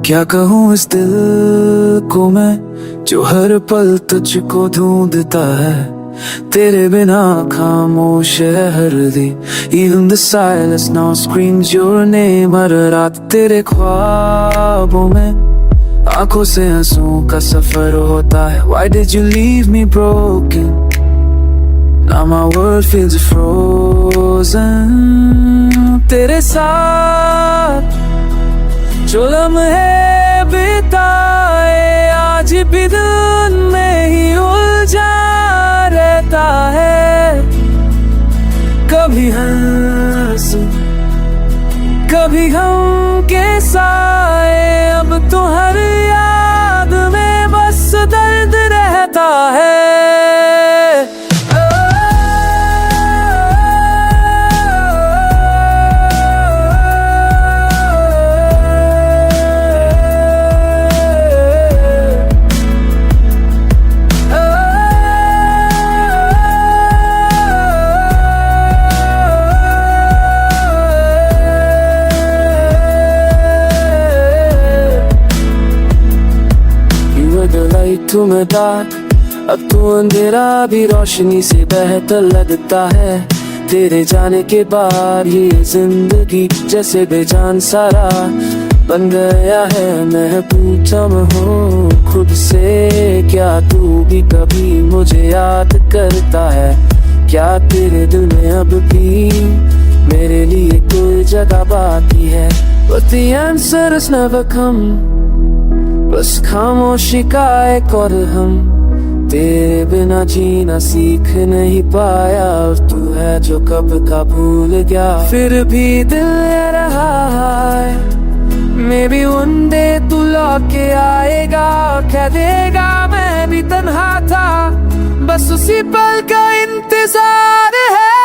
क्या कहूँ इस दिल को मैं जो हर पल तुझको ढूंढता है। तेरे बिना खामोश है हर दी। Even the silence now screams your name। हर रात तेरे ख्वाबों में आंखों से आंसुओं का सफर होता है। Why did you leave me broken? Now my world feels frozen। तेरे साथ जो लम्हे बिताए आज भी दिल में ही उलझा रहता है। कभी हंस कभी गम के साए अब तो हर याद में बस दर्द रहता है। तू मैं डार्क अब तू अंधेरा भी रोशनी से बेहतर लगता है। तेरे जाने के बाद ये जिंदगी जैसे बेजान सारा बन गया है। मैं पूछा मैं हूँ खुद से क्या तू भी कभी मुझे याद करता है? क्या तेरे दिल में अब भी मेरे लिए कोई जगह बाकी है? But the answer has never come। बस खामोशी का एक और हम तेरे बिना जीना सीख नहीं पाया। और तू है जो कब का भूल गया फिर भी दिल ले रहा है। Maybe one day तू लौट के आएगा कह देगा मैं भी तन्हा था। बस उसी पल का इंतजार है।